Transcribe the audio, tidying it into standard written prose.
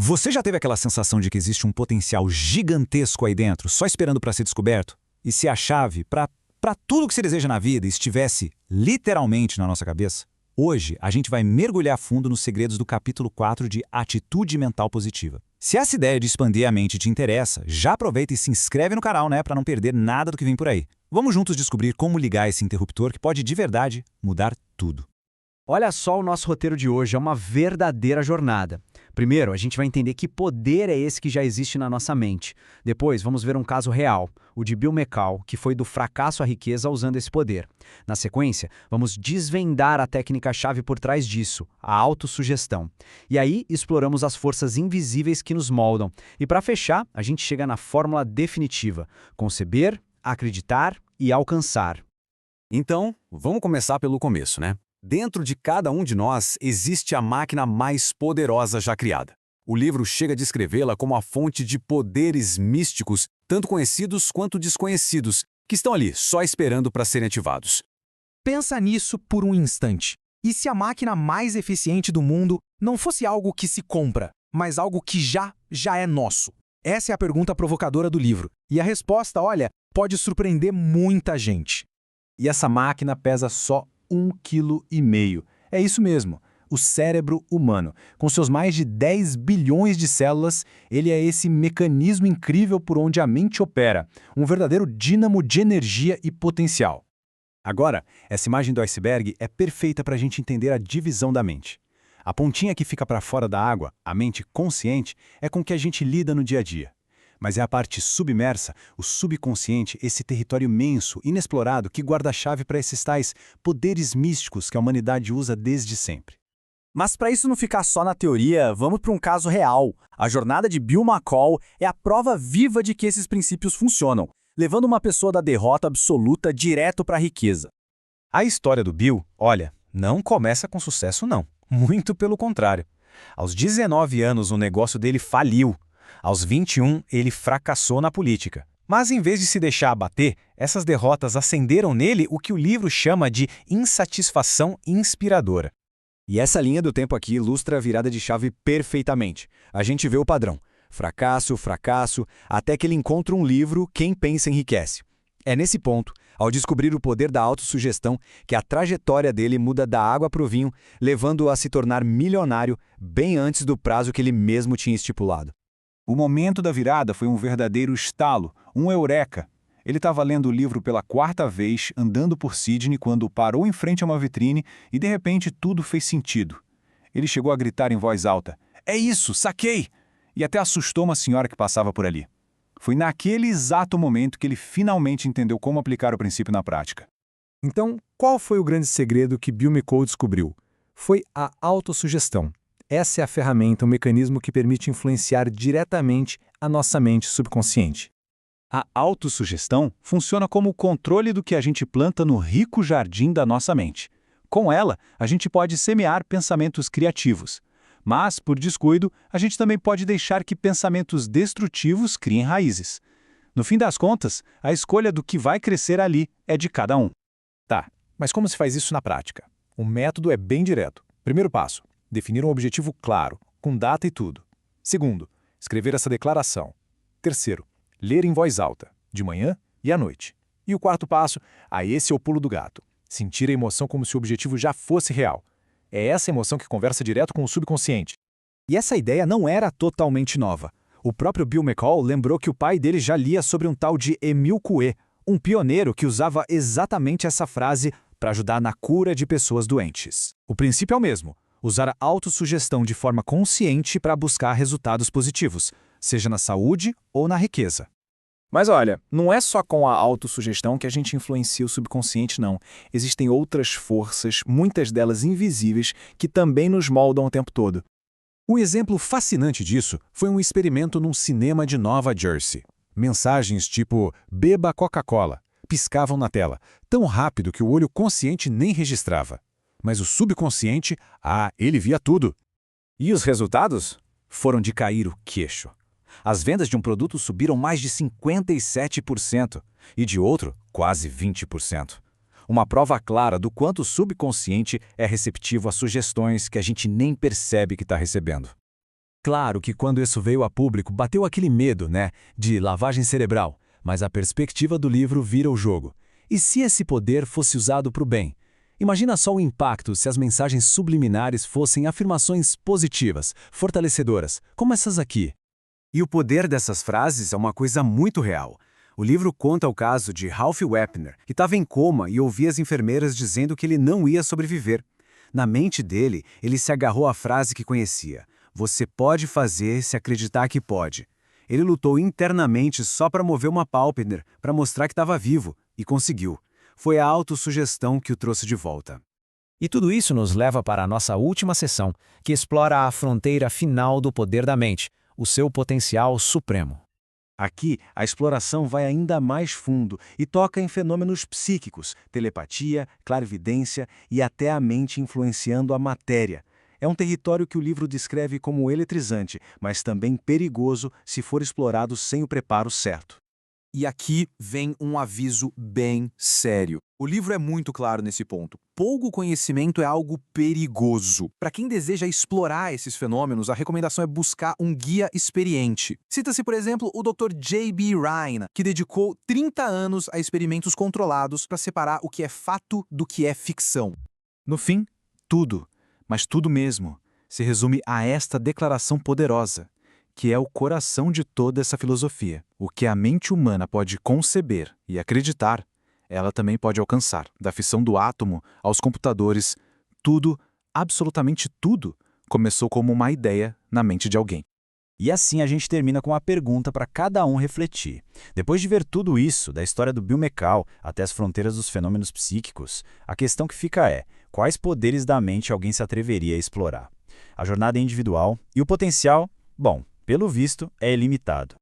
Você já teve aquela sensação de que existe um potencial gigantesco aí dentro, só esperando para ser descoberto? E se a chave para tudo que se deseja na vida estivesse literalmente na nossa cabeça? Hoje, a gente vai mergulhar a fundo nos segredos do capítulo 4 de Atitude Mental Positiva. Se essa ideia de expandir a mente te interessa, já aproveita e se inscreve no canal, né, para não perder nada do que vem por aí. Vamos juntos descobrir como ligar esse interruptor que pode de verdade mudar tudo. Olha só o nosso roteiro de hoje, é uma verdadeira jornada. Primeiro, a gente vai entender que poder é esse que já existe na nossa mente. Depois, vamos ver um caso real, o de Bill McCall, que foi do fracasso à riqueza usando esse poder. Na sequência, vamos desvendar a técnica-chave por trás disso, a autossugestão. E aí, exploramos as forças invisíveis que nos moldam. E para fechar, a gente chega na fórmula definitiva: conceber, acreditar e alcançar. Então, vamos começar pelo começo, né? Dentro de cada um de nós existe a máquina mais poderosa já criada. O livro chega a descrevê-la como a fonte de poderes místicos, tanto conhecidos quanto desconhecidos, que estão ali só esperando para serem ativados. Pensa nisso por um instante. E se a máquina mais eficiente do mundo não fosse algo que se compra, mas algo que já é nosso? Essa é a pergunta provocadora do livro. E a resposta, olha, pode surpreender muita gente. E essa máquina pesa só 1,5 kg. É isso mesmo, o cérebro humano. Com seus mais de 10 bilhões de células, ele é esse mecanismo incrível por onde a mente opera, um verdadeiro dínamo de energia e potencial. Agora, essa imagem do iceberg é perfeita para a gente entender a divisão da mente. A pontinha que fica para fora da água, a mente consciente, é com que a gente lida no dia a dia. Mas é a parte submersa, o subconsciente, esse território imenso, inexplorado, que guarda a chave para esses tais poderes místicos que a humanidade usa desde sempre. Mas para isso não ficar só na teoria, vamos para um caso real. A jornada de Bill McCall é a prova viva de que esses princípios funcionam, levando uma pessoa da derrota absoluta direto para a riqueza. A história do Bill, olha, não começa com sucesso não. Muito pelo contrário. Aos 19 anos o negócio dele faliu. Aos 21, ele fracassou na política. Mas em vez de se deixar abater, essas derrotas acenderam nele o que o livro chama de insatisfação inspiradora. E essa linha do tempo aqui ilustra a virada de chave perfeitamente. A gente vê o padrão: fracasso, fracasso, até que ele encontra um livro, Quem Pensa Enriquece. É nesse ponto, ao descobrir o poder da autossugestão, que a trajetória dele muda da água para o vinho, levando-o a se tornar milionário bem antes do prazo que ele mesmo tinha estipulado. O momento da virada foi um verdadeiro estalo, um eureka. Ele estava lendo o livro pela 4ª vez, andando por Sydney, quando parou em frente a uma vitrine e, de repente, tudo fez sentido. Ele chegou a gritar em voz alta: "É isso, saquei!" E até assustou uma senhora que passava por ali. Foi naquele exato momento que ele finalmente entendeu como aplicar o princípio na prática. Então, qual foi o grande segredo que Bill McCall descobriu? Foi a autossugestão. Essa é a ferramenta, o mecanismo que permite influenciar diretamente a nossa mente subconsciente. A autossugestão funciona como o controle do que a gente planta no rico jardim da nossa mente. Com ela, a gente pode semear pensamentos criativos. Mas, por descuido, a gente também pode deixar que pensamentos destrutivos criem raízes. No fim das contas, a escolha do que vai crescer ali é de cada um. Tá, mas como se faz isso na prática? O método é bem direto. Primeiro passo: definir um objetivo claro, com data e tudo. Segundo, escrever essa declaração. Terceiro, ler em voz alta, de manhã e à noite. E o quarto passo, esse é o pulo do gato. Sentir a emoção como se o objetivo já fosse real. É essa emoção que conversa direto com o subconsciente. E essa ideia não era totalmente nova. O próprio Bill McCall lembrou que o pai dele já lia sobre um tal de Emile Coué, um pioneiro que usava exatamente essa frase para ajudar na cura de pessoas doentes. O princípio é o mesmo: usar a autossugestão de forma consciente para buscar resultados positivos, seja na saúde ou na riqueza. Mas olha, não é só com a autossugestão que a gente influencia o subconsciente, não. Existem outras forças, muitas delas invisíveis, que também nos moldam o tempo todo. Um exemplo fascinante disso foi um experimento num cinema de Nova Jersey. Mensagens tipo "beba Coca-Cola" piscavam na tela, tão rápido que o olho consciente nem registrava. Mas o subconsciente, ele via tudo. E os resultados? Foram de cair o queixo. As vendas de um produto subiram mais de 57% e de outro, quase 20%. Uma prova clara do quanto o subconsciente é receptivo a sugestões que a gente nem percebe que está recebendo. Claro que quando isso veio a público, bateu aquele medo, né, de lavagem cerebral, mas a perspectiva do livro vira o jogo. E se esse poder fosse usado para o bem? Imagina só o impacto se as mensagens subliminares fossem afirmações positivas, fortalecedoras, como essas aqui. E o poder dessas frases é uma coisa muito real. O livro conta o caso de Ralph Wepner, que estava em coma e ouvia as enfermeiras dizendo que ele não ia sobreviver. Na mente dele, ele se agarrou à frase que conhecia: "Você pode fazer se acreditar que pode." Ele lutou internamente só para mover uma pálpebra, para mostrar que estava vivo, e conseguiu. Foi a autossugestão que o trouxe de volta. E tudo isso nos leva para a nossa última sessão, que explora a fronteira final do poder da mente, o seu potencial supremo. Aqui, a exploração vai ainda mais fundo e toca em fenômenos psíquicos, telepatia, clarividência e até a mente influenciando a matéria. É um território que o livro descreve como eletrizante, mas também perigoso se for explorado sem o preparo certo. E aqui vem um aviso bem sério. O livro é muito claro nesse ponto. Pouco conhecimento é algo perigoso. Para quem deseja explorar esses fenômenos, a recomendação é buscar um guia experiente. Cita-se, por exemplo, o Dr. J.B. Rhine, que dedicou 30 anos a experimentos controlados para separar o que é fato do que é ficção. No fim, tudo, mas tudo mesmo, se resume a esta declaração poderosa, que é o coração de toda essa filosofia. O que a mente humana pode conceber e acreditar, ela também pode alcançar. Da fissão do átomo aos computadores, tudo, absolutamente tudo, começou como uma ideia na mente de alguém. E assim a gente termina com uma pergunta para cada um refletir. Depois de ver tudo isso, da história do Bill McCall até as fronteiras dos fenômenos psíquicos, a questão que fica é: quais poderes da mente alguém se atreveria a explorar? A jornada é individual e o potencial, bom, pelo visto, é ilimitado.